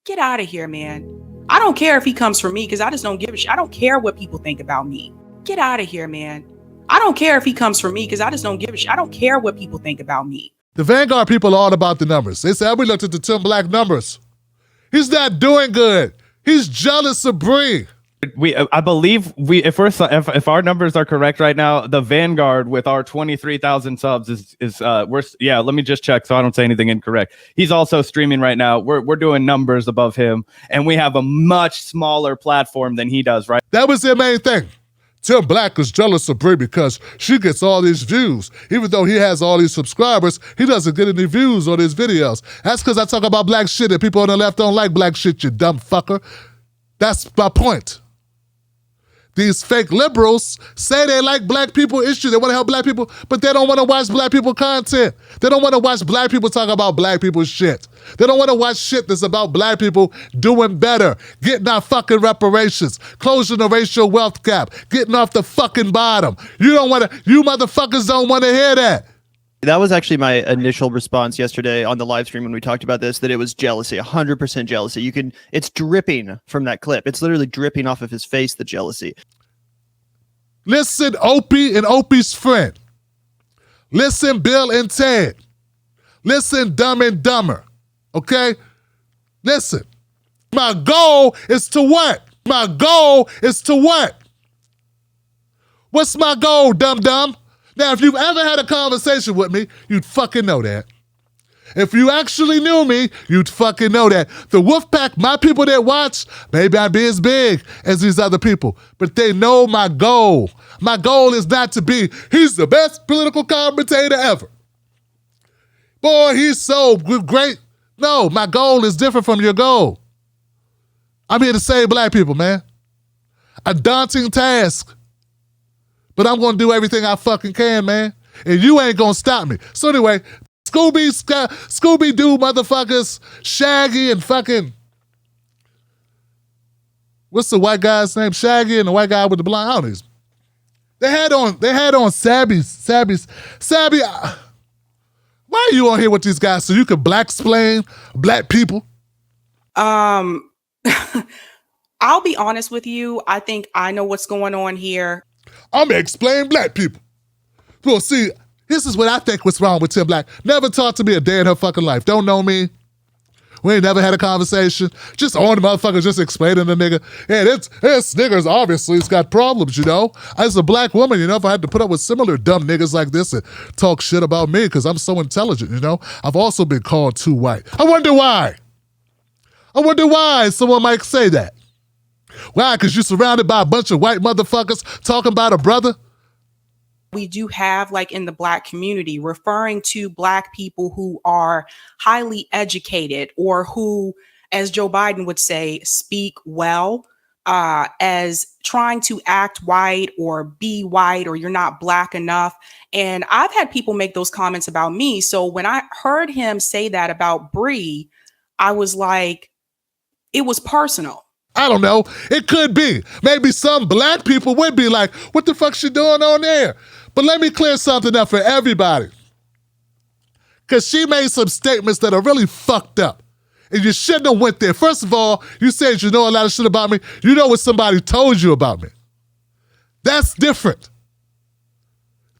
Get out of here, man. I don't care if he comes for me because I just don't give a shit. I don't care what people think about me. Get out of here, man. I don't care if he comes for me because I just don't give a shit. I don't care what people think about me. The Vanguard people are all about the numbers. They said, we looked at the Tim Black numbers. He's not doing good. He's jealous of Bree. I believe if our numbers are correct right now, the Vanguard with our 23,000 subs is let me just check so I don't say anything incorrect. He's also streaming right now. We're doing numbers above him, and we have a much smaller platform than he does, right? That was their main thing. Tim Black is jealous of Bree because she gets all these views. Even though he has all these subscribers, he doesn't get any views on his videos. That's because I talk about black shit and people on the left don't like black shit, you dumb fucker. That's my point. These fake liberals say they like black people issues. They want to help black people, but they don't want to watch black people content. They don't want to watch black people talk about black people shit. They don't want to watch shit that's about black people doing better, getting our fucking reparations, closing the racial wealth gap, getting off the fucking bottom. You motherfuckers don't want to hear that. That was actually my initial response yesterday on the live stream when we talked about this, that it was jealousy, 100% jealousy. It's dripping from that clip. It's literally dripping off of his face, the jealousy. Listen, Opie and Opie's friend. Listen, Bill and Ted. Listen, Dumb and Dumber. Okay? Listen. My goal is to what? My goal is to what? What's my goal, dum-dum? Now, if you've ever had a conversation with me, you'd fucking know that. If you actually knew me, you'd fucking know that. The Wolfpack, my people that watch, maybe I'd be as big as these other people, but they know my goal. My goal is not to be, he's the best political commentator ever. Boy, he's so great. No, my goal is different from your goal. I'm here to save black people, man. A daunting task. But I'm going to do everything I fucking can, man. And you ain't going to stop me. So anyway, Scooby-Doo motherfuckers, Shaggy and fucking, what's the white guy's name? Shaggy and the white guy with the blonde, I don't know. They had on Sabby, why are you on here with these guys so you can black-splain black people? I'll be honest with you. I think I know what's going on here. I'm going to explain black people. Well, see, this is what I think what's wrong with Tim Black. Never talked to me a day in her fucking life. Don't know me. We ain't never had a conversation. Just on the motherfucker, just explaining the nigga. Yeah, this nigga's obviously it's got problems, you know? As a black woman, you know, if I had to put up with similar dumb niggas like this and talk shit about me because I'm so intelligent, you know? I've also been called too white. I wonder why someone might say that. Why? Because you're surrounded by a bunch of white motherfuckers talking about a brother? We do have, like in the black community, referring to black people who are highly educated or who, as Joe Biden would say, speak well, as trying to act white or be white or you're not black enough. And I've had people make those comments about me. So when I heard him say that about Bree, I was like, it was personal. I don't know. It could be. Maybe some black people would be like, what the fuck she doing on there? But let me clear something up for everybody. Because she made some statements that are really fucked up. And you shouldn't have went there. First of all, you said you know a lot of shit about me. You know what somebody told you about me. That's different.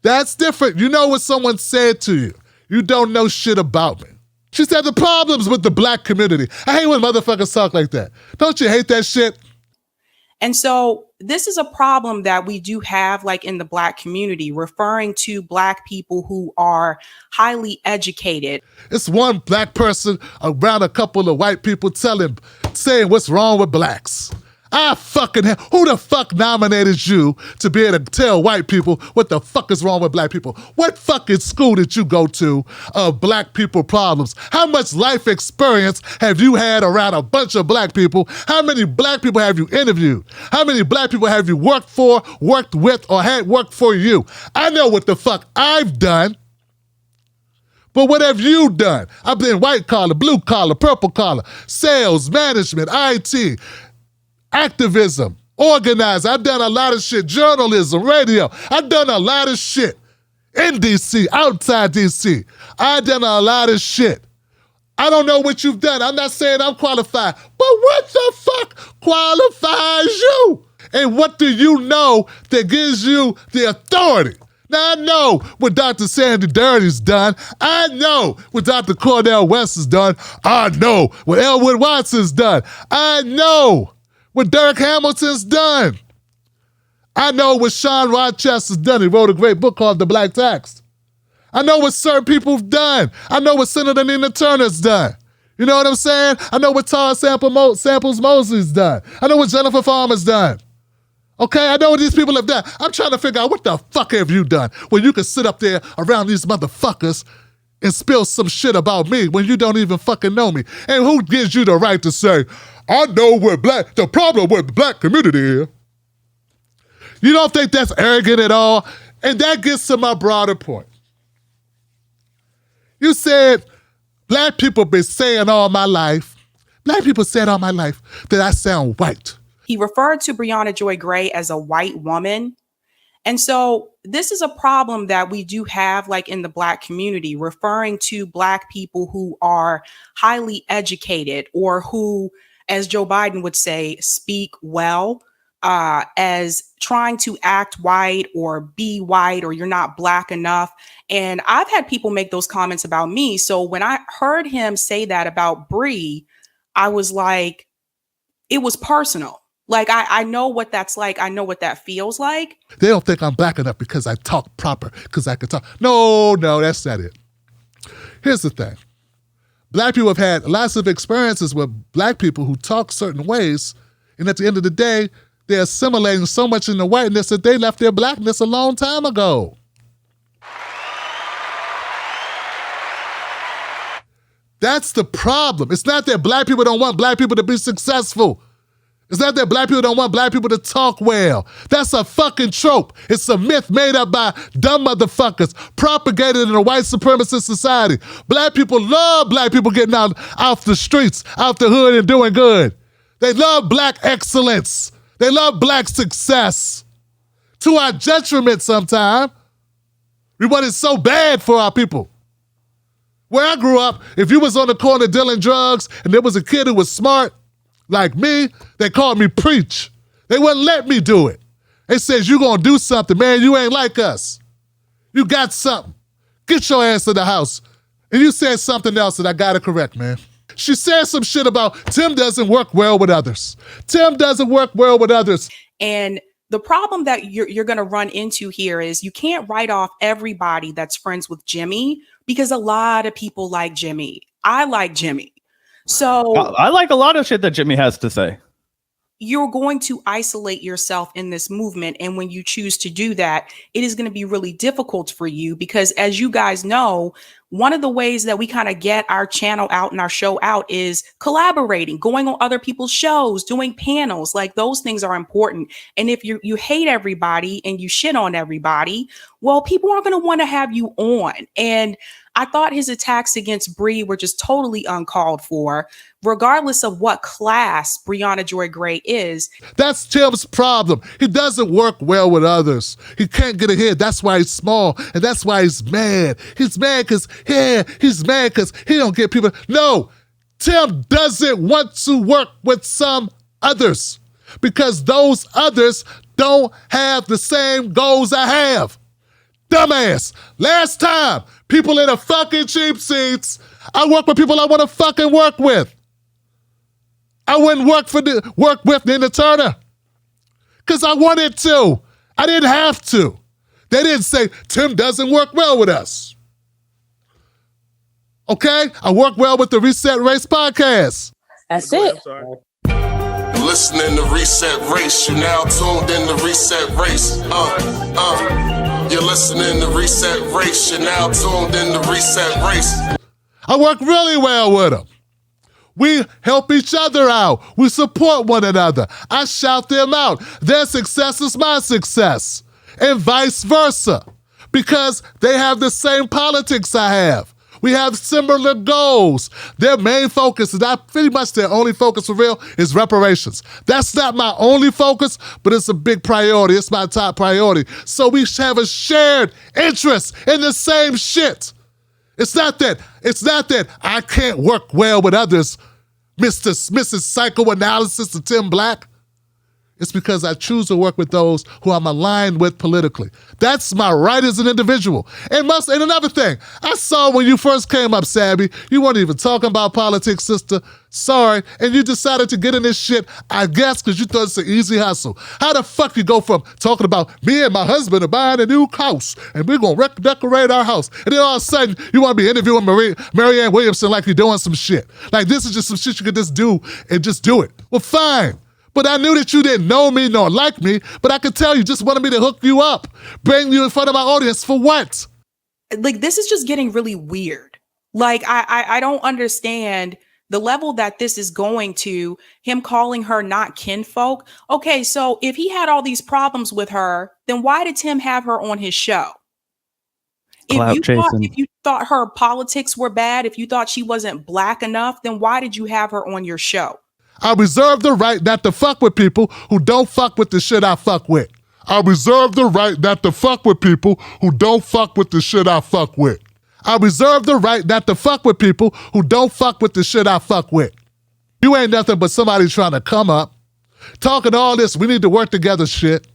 That's different. You know what someone said to you. You don't know shit about me. She said the problems with the black community. I hate when motherfuckers talk like that. Don't you hate that shit? And so this is a problem that we do have, like in the black community, referring to black people who are highly educated. It's one black person around a couple of white people saying what's wrong with blacks. Who the fuck nominated you to be able to tell white people what the fuck is wrong with black people? What fucking school did you go to of black people problems? How much life experience have you had around a bunch of black people? How many black people have you interviewed? How many black people have you worked for, worked with, or had worked for you? I know what the fuck I've done. But what have you done? I've been white collar, blue collar, purple collar, sales, management, IT, activism, organizer. I've done a lot of shit. Journalism, radio. I've done a lot of shit in DC, outside DC. I've done a lot of shit. I don't know what you've done. I'm not saying I'm qualified, but what the fuck qualifies you? And what do you know that gives you the authority? Now, I know what Dr. Sandy Dirty's done. I know what Dr. Cornel West has done. I know what Elwood Watson's done. I know what Dirk Hamilton's done. I know what Sean Rochester's done. He wrote a great book called The Black Tax. I know what certain people have done. I know what Senator Nina Turner's done. You know what I'm saying? I know what Tara Samples Mosley's done. I know what Jennifer Farmer's done. Okay, I know what these people have done. I'm trying to figure out what the fuck have you done when you can sit up there around these motherfuckers and spill some shit about me when you don't even fucking know me. And who gives you the right to say, I know what the problem with the black community is? You don't think that's arrogant at all? And that gets to my broader point. You said black people been saying all my life, that I sound white. He referred to Breonna Joy Gray as a white woman. And so this is a problem that we do have like in the black community, referring to black people who are highly educated or who, as Joe Biden would say, speak well, as trying to act white or be white, or you're not black enough. And I've had people make those comments about me. So when I heard him say that about Bree, I was like, it was personal. Like, I know what that's like. I know what that feels like. They don't think I'm black enough because I talk proper, because I can talk. No, that's not it. Here's the thing. Black people have had lots of experiences with black people who talk certain ways, and at the end of the day, they're assimilating so much in the whiteness that they left their blackness a long time ago. That's the problem. It's not that black people don't want black people to be successful. It's not that black people don't want black people to talk well. That's a fucking trope. It's a myth made up by dumb motherfuckers, propagated in a white supremacist society. Black people love black people getting out off the streets, out the hood and doing good. They love black excellence. They love black success. To our detriment sometimes. We want it so bad for our people. Where I grew up, if you was on the corner dealing drugs and there was a kid who was smart, like me, they called me preach. They wouldn't let me do it. They said, you gonna do something, man, you ain't like us. You got something. Get your ass to the house. And you said something else that I gotta correct, man. She said some shit about Tim doesn't work well with others. Tim doesn't work well with others. And the problem that you're gonna run into here is you can't write off everybody that's friends with Jimmy, because a lot of people like Jimmy. I like Jimmy. So I like a lot of shit that Jimmy has to say. You're going to isolate yourself in this movement. And when you choose to do that, it is going to be really difficult for you because, as you guys know, one of the ways that we kind of get our channel out and our show out is collaborating, going on other people's shows, doing panels. Like, those things are important. And if you hate everybody and you shit on everybody, well, people aren't going to want to have you on. And I thought his attacks against Bree were just totally uncalled for, regardless of what class Breonna Joy Gray is. That's Tim's problem. He doesn't work well with others. He can't get ahead. That's why he's small, and that's why he's mad. He's mad because he don't get people. No, Tim doesn't want to work with some others because those others don't have the same goals I have. Dumbass. Last time, people in the fucking cheap seats, I work with people I want to fucking work with. I wouldn't work with Nina Turner because I wanted to. I didn't have to. They didn't say, Tim doesn't work well with us. Okay? I work well with the Reset Race podcast. That's it. Listening to Reset Race, you now tuned in to Reset Race. You're listening to Reset Race, you're now tuned in to Reset Race. I work really well with them. We help each other out. We support one another. I shout them out. Their success is my success, and vice versa, because they have the same politics I have. We have similar goals. Their main focus, and pretty much their only focus for real, is reparations. That's not my only focus, but it's a big priority. It's my top priority. So we have a shared interest in the same shit. It's not that I can't work well with others, Mrs. Psychoanalysis of Tim Black. It's because I choose to work with those who I'm aligned with politically. That's my right as an individual. And another thing, I saw when you first came up, Sabby, you weren't even talking about politics, sister. Sorry. And you decided to get in this shit, I guess, because you thought it's an easy hustle. How the fuck you go from talking about me and my husband are buying a new house and we're going to decorate our house, and then all of a sudden you want to be interviewing Marianne Williamson like you're doing some shit. Like this is just some shit you could just do and just do it. Well, fine. But I knew that you didn't know me nor like me, but I could tell you just wanted me to hook you up, bring you in front of my audience for what? Like, this is just getting really weird. Like, I don't understand the level that this is going to, him calling her not kinfolk. Okay, so if he had all these problems with her, then why did Tim have her on his show? If you thought her politics were bad, if you thought she wasn't black enough, then why did you have her on your show? I reserve the right not to fuck with people who don't fuck with the shit I fuck with. I reserve the right not to fuck with people who don't fuck with the shit I fuck with. I reserve the right not to fuck with people who don't fuck with the shit I fuck with. You ain't nothing but somebody trying to come up, talking all this we need to work together shit.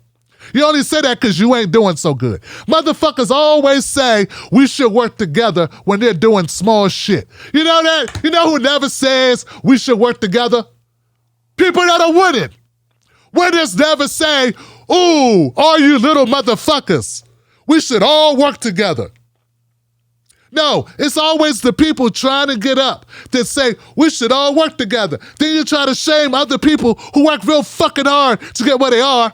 You only say that because you ain't doing so good. Motherfuckers always say we should work together when they're doing small shit. You know that? You know who never says we should work together? People that are winning. Winners never say, ooh, all you little motherfuckers, we should all work together. No, it's always the people trying to get up that say, we should all work together. Then you try to shame other people who work real fucking hard to get where they are,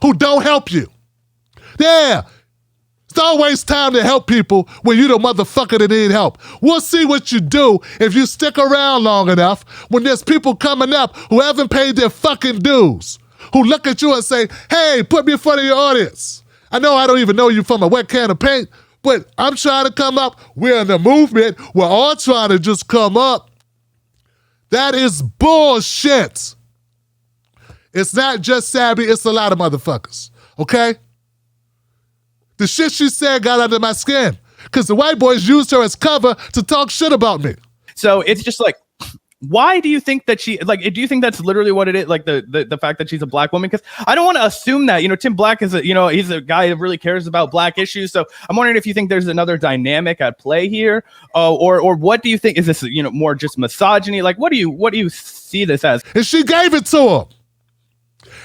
who don't help you. Yeah, it's always time to help people when you the motherfucker that need help. We'll see what you do if you stick around long enough when there's people coming up who haven't paid their fucking dues, who look at you and say, hey, put me in front of your audience. I know I don't even know you from a wet can of paint, but I'm trying to come up. We're in the movement. We're all trying to just come up. That is bullshit. It's not just Sabby, it's a lot of motherfuckers, okay? The shit she said got under my skin because the white boys used her as cover to talk shit about me. So it's just like, why do you think that do you think that's literally what it is? Like the fact that she's a black woman? Because I don't want to assume that, Tim Black is he's a guy that really cares about black issues. So I'm wondering if you think there's another dynamic at play here, or what do you think? Is this, more just misogyny? Like, what do you see this as? And she gave it to him.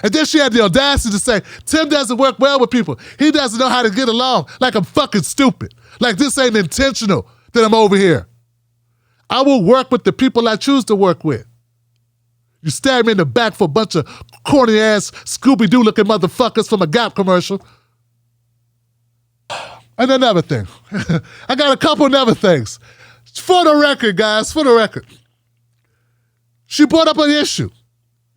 And then she had the audacity to say, Tim doesn't work well with people. He doesn't know how to get along. Like I'm fucking stupid. Like this ain't intentional that I'm over here. I will work with the people I choose to work with. You stab me in the back for a bunch of corny-ass, Scooby-Doo looking motherfuckers from a Gap commercial. And another thing. I got a couple of other things. For the record, guys, for the record. She brought up an issue.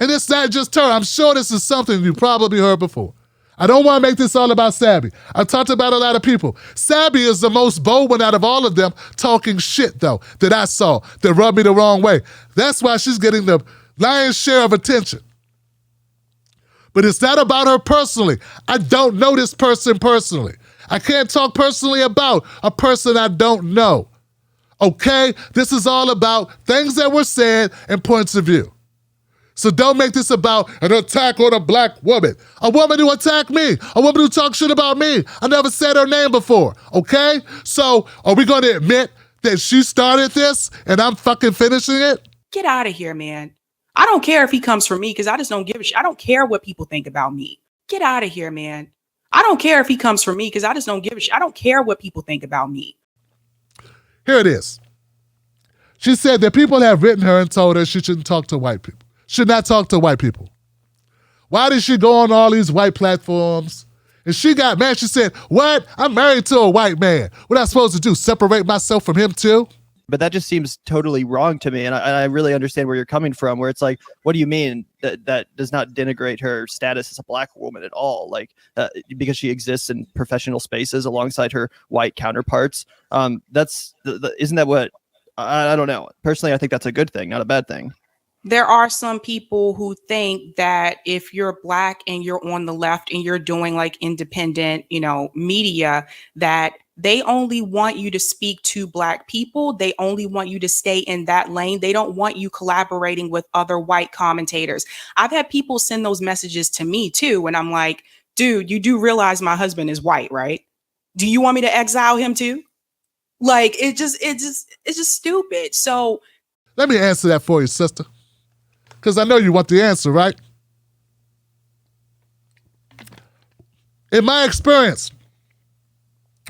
And it's not just her. I'm sure this is something you probably heard before. I don't want to make this all about Sabby. I've talked about a lot of people. Sabby is the most bold one out of all of them talking shit, though, that I saw that rubbed me the wrong way. That's why she's getting the lion's share of attention. But it's not about her personally. I don't know this person personally. I can't talk personally about a person I don't know. Okay? This is all about things that were said and points of view. So don't make this about an attack on a black woman. A woman who attacked me. A woman who talked shit about me. I never said her name before, okay? So are we going to admit that she started this and I'm fucking finishing it? Get out of here, man. I don't care if he comes for me because I just don't give a shit. I don't care what people think about me. Get out of here, man. I don't care if he comes for me because I just don't give a shit. I don't care what people think about me. Here it is. She said that people have written her and told her she shouldn't talk to white people. Should not talk to white people. Why did she go on all these white platforms? And she got mad. She said, what? I'm married to a white man. What am I supposed to do? Separate myself from him too? But that just seems totally wrong to me. And I really understand where you're coming from, where it's like, what do you mean that does not denigrate her status as a black woman at all? Like, because she exists in professional spaces alongside her white counterparts. Isn't that what, I don't know. Personally, I think that's a good thing, not a bad thing. There are some people who think that if you're black and you're on the left and you're doing like independent, media, that they only want you to speak to Black people. They only want you to stay in that lane. They don't want you collaborating with other white commentators. I've had people send those messages to me too. And I'm like, dude, you do realize my husband is white, right? Do you want me to exile him too? Like, it's just stupid. So let me answer that for you, sister. Because I know you want the answer, right? In my experience,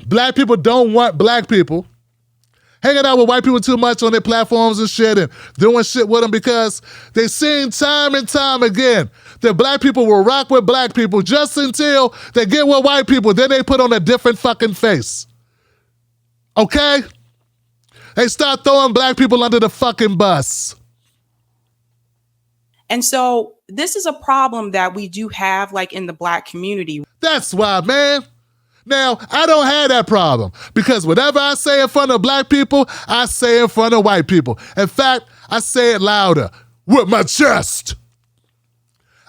Black people don't want Black people hanging out with white people too much on their platforms and shit and doing shit with them, because they've seen time and time again that Black people will rock with Black people just until they get with white people. Then they put on a different fucking face. Okay? They start throwing Black people under the fucking bus. And so this is a problem that we do have, like, in the Black community. That's why, man. Now, I don't have that problem, because whatever I say in front of Black people, I say in front of white people. In fact, I say it louder with my chest.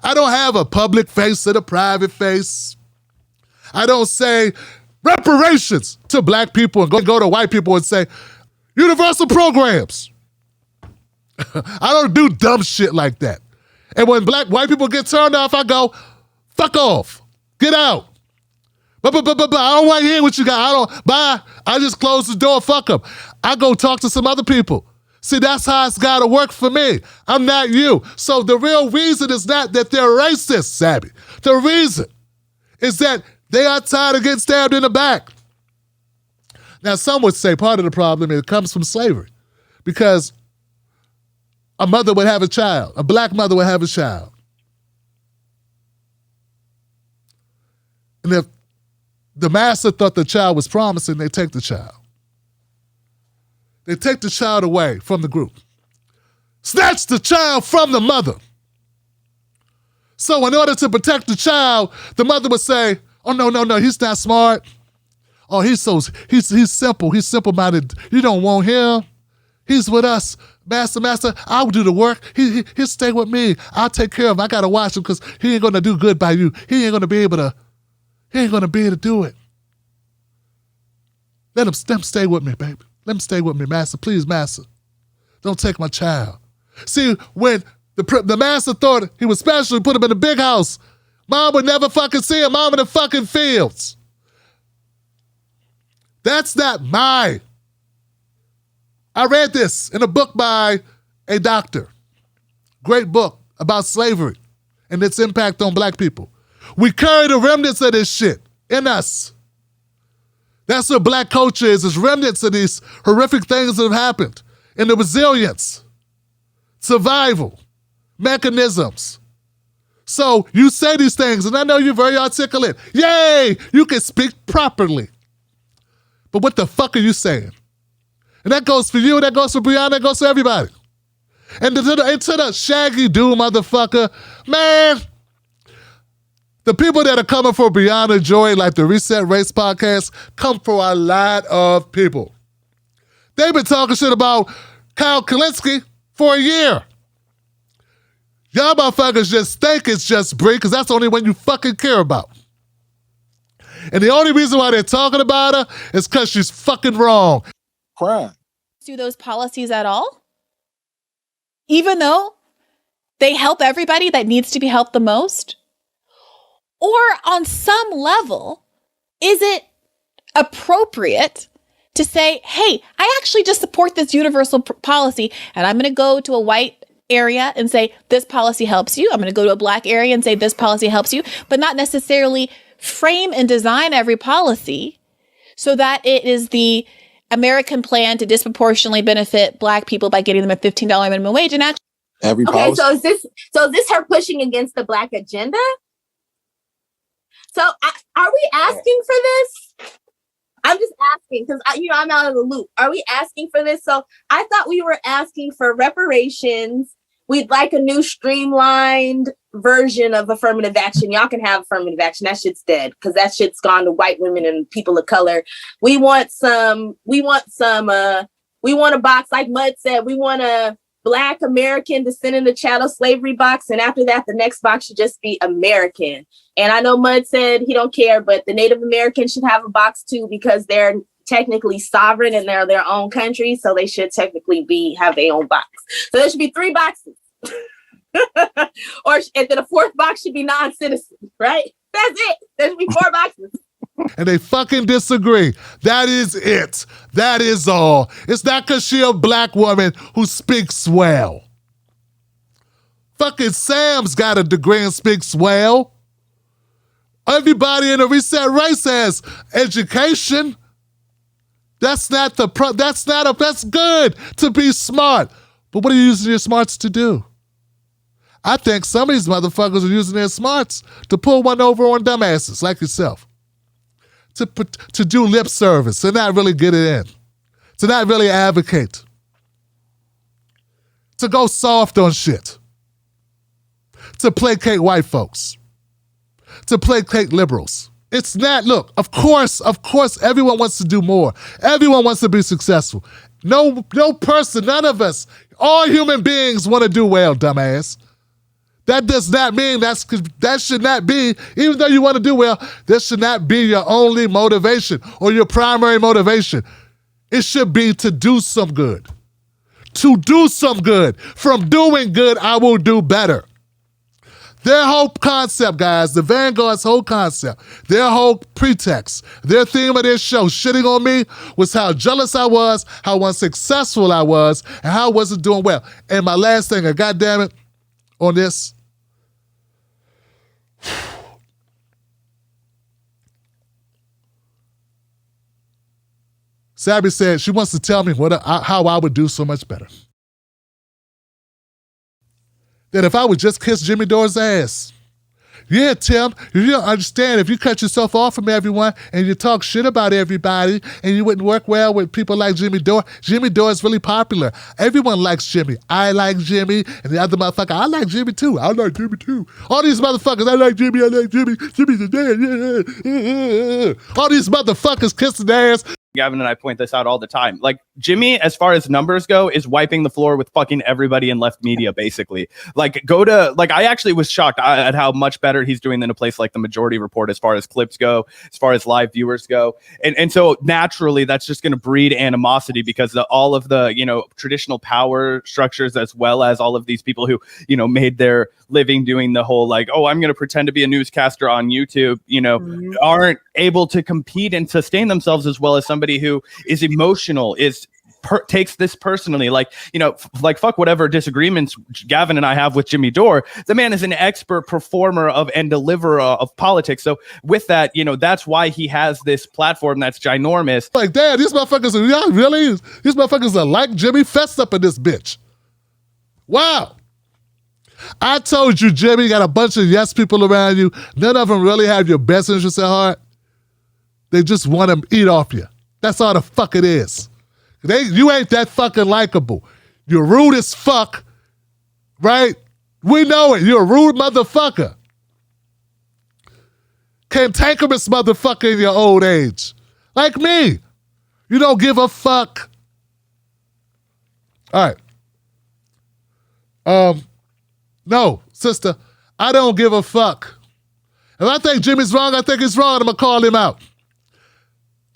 I don't have a public face and a private face. I don't say reparations to Black people and go to white people and say universal programs. I don't do dumb shit like that. And when white people get turned off, I go, fuck off, get out. But I don't want to hear what you got. Bye. I just close the door, fuck them. I go talk to some other people. See, that's how it's got to work for me. I'm not you. So the real reason is not that they're racist, Sabby. The reason is that they are tired of getting stabbed in the back. Now, some would say part of the problem is it comes from slavery, because a mother would have a child, a Black mother would have a child. And if the master thought the child was promising, they take the child. They take the child away from the group. Snatch the child from the mother. So in order to protect the child, the mother would say, oh, no, he's not smart. Oh, he's simple. He's simple-minded. You don't want him. He's with us. Master, I'll do the work. He'll stay with me. I'll take care of him. I got to watch him because he ain't going to do good by you. He ain't going to be able to do it. Let him stay with me, baby. Let him stay with me, master. Please, master. Don't take my child. See, when the master thought he was special, he put him in a big house. Mom would never fucking see him. Mom in the fucking fields. That's not my. I read this in a book by a doctor. Great book about slavery and its impact on Black people. We carry the remnants of this shit in us. That's what Black culture is remnants of these horrific things that have happened. And the resilience, survival, mechanisms. So you say these things, and I know you're very articulate. Yay, you can speak properly. But what the fuck are you saying? And that goes for you, that goes for Brianna, that goes for everybody. And to the shaggy dude motherfucker, man, the people that are coming for Brianna Joy, like the Reset Race podcast, come for a lot of people. They've been talking shit about Kyle Kalinske for a year. Y'all motherfuckers just think it's just Bree, because that's the only one you fucking care about. And the only reason why they're talking about her is because she's fucking wrong. Crime. Do those policies at all? Even though they help everybody that needs to be helped the most? Or on some level, is it appropriate to say, hey, I actually just support this universal policy, and I'm going to go to a white area and say, this policy helps you. I'm going to go to a Black area and say, this policy helps you, but not necessarily frame and design every policy so that it is the American plan to disproportionately benefit Black people by getting them a $15 minimum wage. And actually, Every okay, policy. so is this her pushing against the Black agenda? So are we asking for this? I'm just asking because I'm out of the loop. Are we asking for this? So I thought we were asking for reparations. We'd like a new streamlined version of affirmative action. Y'all can have affirmative action. That shit's dead because that shit's gone to white women and people of color. We want a box, like Mud said, we want a Black American descendant of chattel slavery box. And after that, the next box should just be American. And I know Mud said he don't care, but the Native Americans should have a box too, because they're technically sovereign and they're their own country, so they should technically have their own box. So there should be 3 boxes. And then a 4th box should be non-citizen, right? That's it. There should be 4 boxes. And they fucking disagree. That is it. That is all. It's not because she a black woman who speaks well. Fucking Sam's got a degree and speaks well. Everybody in the reset race has education. That's good to be smart. But what are you using your smarts to do? I think some of these motherfuckers are using their smarts to pull one over on dumbasses like yourself. To do lip service, to not really get it in. To not really advocate. To go soft on shit. To placate white folks. To placate liberals. It's not, look, of course, everyone wants to do more. Everyone wants to be successful. No person, none of us, all human beings want to do well, dumbass. That does not mean that should not be, even though you want to do well, this should not be your only motivation or your primary motivation. It should be to do some good. To do some good. From doing good, I will do better. Their whole concept, guys, the Vanguard's whole concept, their whole pretext, their theme of their show, shitting on me, was how jealous I was, how unsuccessful I was, and how I wasn't doing well. And my last thing, and goddamn it, on this, Sabby said she wants to tell me how I would do so much better. That if I would just kiss Jimmy Dore's ass. Yeah, Tim, you don't understand. If you cut yourself off from everyone and you talk shit about everybody and you wouldn't work well with people like Jimmy Dore is really popular. Everyone likes Jimmy. I like Jimmy, and the other motherfucker, I like Jimmy too. I like Jimmy too. All these motherfuckers, I like Jimmy. Jimmy's the dad. All these motherfuckers kissing their ass. Gavin and I point this out all the time. Like, Jimmy, as far as numbers go, is wiping the floor with fucking everybody in left media, basically. Like, I actually was shocked at how much better he's doing than a place like the Majority Report as far as clips go, as far as live viewers go. And so naturally, that's just going to breed animosity because all of the, traditional power structures, as well as all of these people who, made their living doing the whole, like, oh, I'm going to pretend to be a newscaster on YouTube, aren't able to compete and sustain themselves as well as somebody who is emotional, takes this personally, like fuck whatever disagreements Gavin and I have with Jimmy Dore. The man is an expert performer and deliverer of politics. So with that, that's why he has this platform that's ginormous. Like, damn, these motherfuckers are like Jimmy Fest up in this bitch. Wow. I told you, Jimmy, got a bunch of yes people around you. None of them really have your best interests at heart. They just want to eat off you. That's all the fuck it is. You ain't that fucking likable. You're rude as fuck, right? We know it. You're a rude motherfucker. Cantankerous motherfucker in your old age. Like me. You don't give a fuck. All right. No, sister, I don't give a fuck. If I think Jimmy's wrong, I think he's wrong. I'm going to call him out.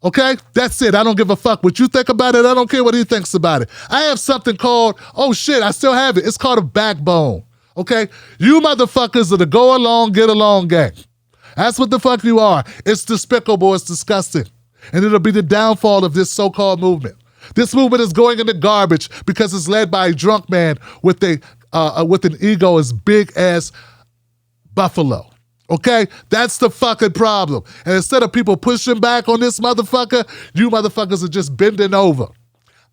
Okay? That's it. I don't give a fuck what you think about it. I don't care what he thinks about it. I have something called, oh shit, I still have it. It's called a backbone. Okay? You motherfuckers are the go along, get along gang. That's what the fuck you are. It's despicable. It's disgusting. And it'll be the downfall of this so-called movement. This movement is going in the garbage because it's led by a drunk man with an ego as big as Buffalo. Okay? That's the fucking problem. And instead of people pushing back on this motherfucker, you motherfuckers are just bending over.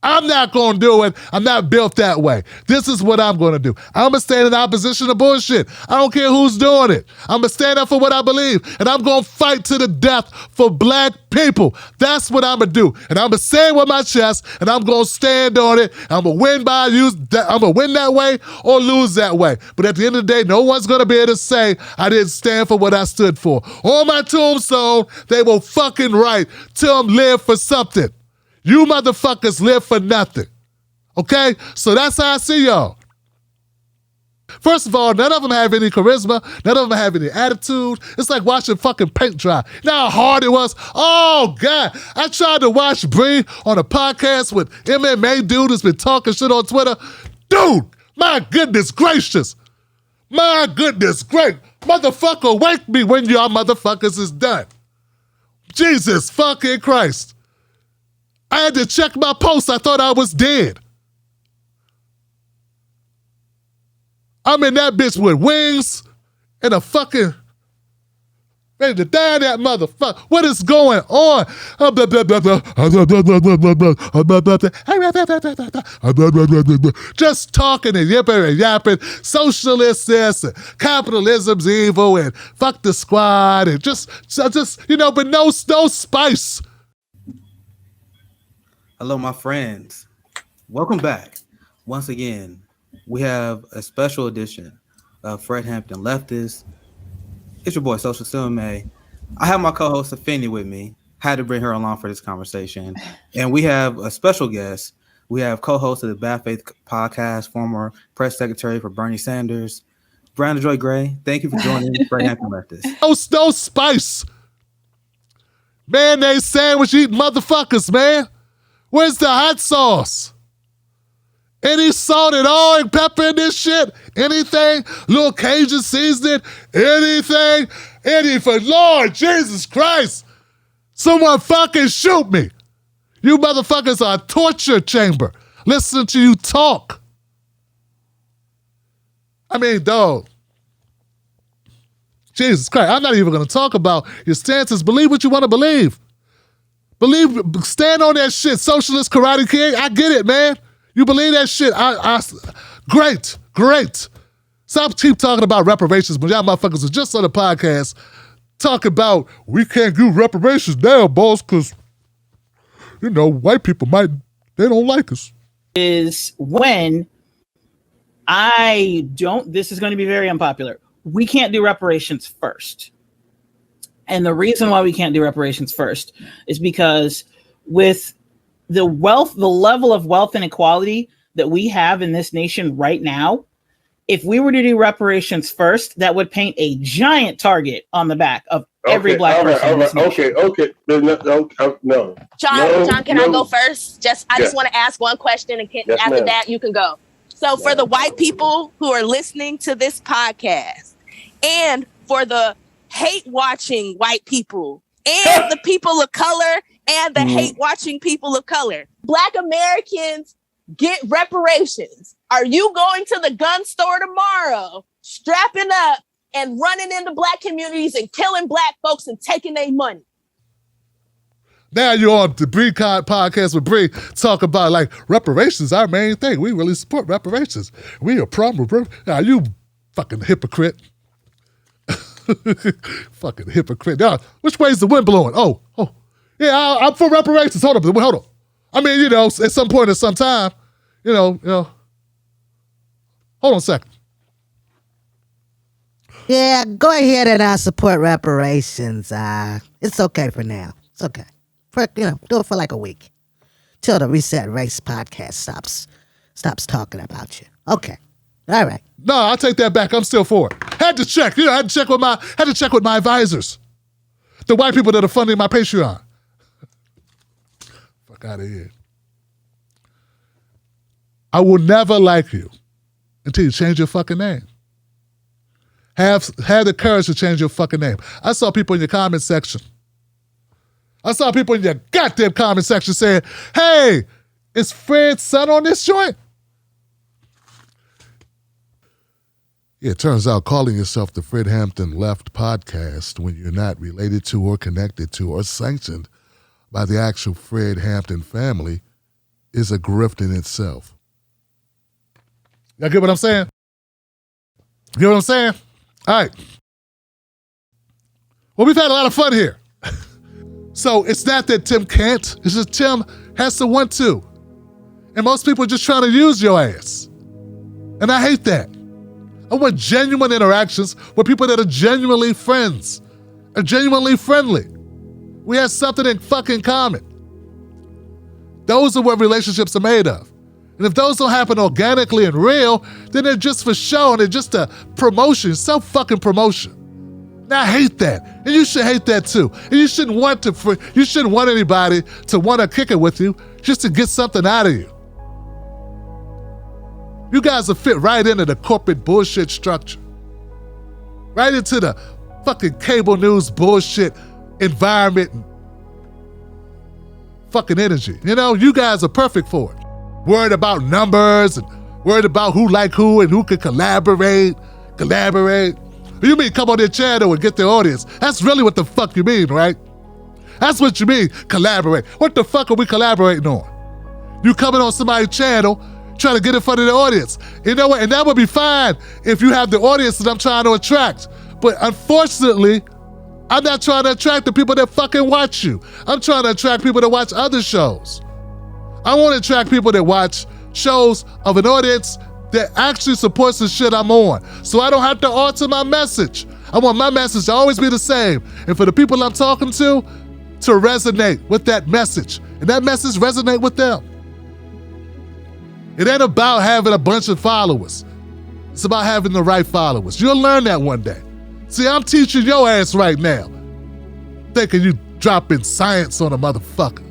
I'm not going to do it. I'm not built that way. This is what I'm going to do. I'm going to stand in opposition to bullshit. I don't care who's doing it. I'm going to stand up for what I believe. And I'm going to fight to the death for black people. That's what I'm going to do. And I'm going to say it with my chest, and I'm going to stand on it. I'm going to win I'm going to win that way or lose that way. But at the end of the day, no one's going to be able to say I didn't stand for what I stood for. On my tombstone, they will fucking write, Tim lived for something. You motherfuckers live for nothing. Okay? So that's how I see y'all. First of all, none of them have any charisma. None of them have any attitude. It's like watching fucking paint dry. You know how hard it was? Oh, God. I tried to watch Bree on a podcast with MMA dude who's been talking shit on Twitter. Dude, my goodness gracious. My goodness great. Motherfucker, wake me when y'all motherfuckers is done. Jesus fucking Christ. I had to check my pulse. I thought I was dead. I'm in that bitch with wings and a fucking ready to die that motherfucker. What is going on? Just talking and yipping and yapping. Socialists this and capitalism's evil and fuck the squad and just but no spice. Hello, my friends. Welcome back. Once again, we have a special edition of Fred Hampton Lefties. It's your boy, Social May. I have my co-host, Afeni, with me. Had to bring her along for this conversation. And we have a special guest. We have co-host of the Bad Faith podcast, former press secretary for Bernie Sanders, Brandon Joy Gray. Thank you for joining Fred Hampton Lefties. No spice. Mayonnaise sandwich eating motherfuckers, man. Where's the hot sauce? Any salt at all and pepper in this shit? Anything? Little Cajun seasoning? Anything? Lord Jesus Christ. Someone fucking shoot me. You motherfuckers are a torture chamber. Listen to you talk. I mean, dog. Jesus Christ. I'm not even going to talk about your stances. Believe what you want to believe. Stand on that shit, socialist karate kid. I get it, man. You believe that shit? Great. Stop keep talking about reparations when y'all motherfuckers are just on the podcast talking about we can't do reparations now, boss, because, white people they don't like us. Is when this is going to be very unpopular. We can't do reparations first. And the reason why we can't do reparations first is because with the level of wealth and equality that we have in this nation right now, if we were to do reparations first, that would paint a giant target on the back of every black person in this nation. Okay. No. John, can I go first? I just want to ask one question, and after that, you can go. So for the white people who are listening to this podcast, and for the hate-watching white people, and the people of color, and the hate-watching people of color, Black Americans get reparations. Are you going to the gun store tomorrow, strapping up and running into Black communities and killing Black folks and taking their money? Now you're on the Bree podcast with Bree, talk about reparations, our main thing. We really support reparations. We are problem. Now you fucking hypocrite. Fucking hypocrite. Now, which way is the wind blowing? Oh. Yeah, I'm for reparations. Hold on. I mean, at some point at some time, Hold on a second. Yeah, go ahead and support reparations. It's okay for now. It's okay. Do it for like a week. Till the Reset Race podcast stops talking about you. Okay. All right. No, I'll take that back. I'm still for it. Had to check with my advisors. The white people that are funding my Patreon. Fuck out of here. I will never like you until you change your fucking name. Have the courage to change your fucking name. I saw people in your comment section. I saw people in your goddamn comment section saying, hey, is Fred's son on this joint? Yeah, it turns out calling yourself the Fred Hampton Left podcast when you're not related to or connected to or sanctioned by the actual Fred Hampton family is a grift in itself. Y'all get what I'm saying? Get what I'm saying? All right. Well, we've had a lot of fun here. So it's not that Tim can't, it's just Tim has to want to. And most people are just trying to use your ass. And I hate that. I want genuine interactions with people that are genuinely friends, are genuinely friendly. We have something in fucking common. Those are what relationships are made of. And if those don't happen organically and real, then they're just for show and they're just a promotion, self-fucking promotion. And I hate that. And you should hate that too. And you shouldn't want anybody to want to kick it with you just to get something out of you. You guys will fit right into the corporate bullshit structure. Right into the fucking cable news bullshit environment and fucking energy. You know, you guys are perfect for it. Worried about numbers and worried about who like who and who can collaborate. You mean come on their channel and get their audience. That's really what the fuck you mean, right? That's what you mean, collaborate. What the fuck are we collaborating on? You coming on somebody's channel trying to get in front of the audience. You know what? And that would be fine if you have the audience that I'm trying to attract. But unfortunately, I'm not trying to attract the people that fucking watch you. I'm trying to attract people that watch other shows. I want to attract people that watch shows of an audience that actually supports the shit I'm on. So I don't have to alter my message. I want my message to always be the same. And for the people I'm talking to resonate with that message. And that message resonate with them. It ain't about having a bunch of followers. It's about having the right followers. You'll learn that one day. See, I'm teaching your ass right now. Thinking you dropping science on a motherfucker.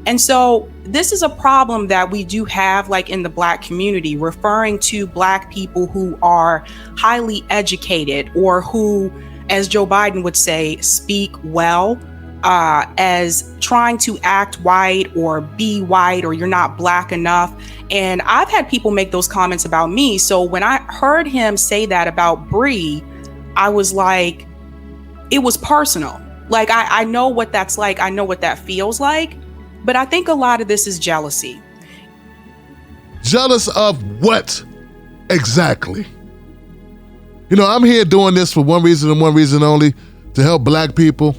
And so this is a problem that we do have like in the Black community, referring to Black people who are highly educated or who, as Joe Biden would say, speak well, as trying to act white or be white, or you're not Black enough. And I've had people make those comments about me. So when I heard him say that about Bree, I was like, it was personal. Like, I know what that's like. I know what that feels like. But I think a lot of this is jealousy. Jealous of what exactly? You know, I'm here doing this for one reason and one reason only, to help Black people.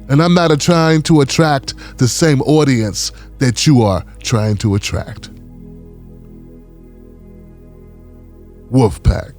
And I'm not trying to attract the same audience that you are trying to attract. Wolfpack.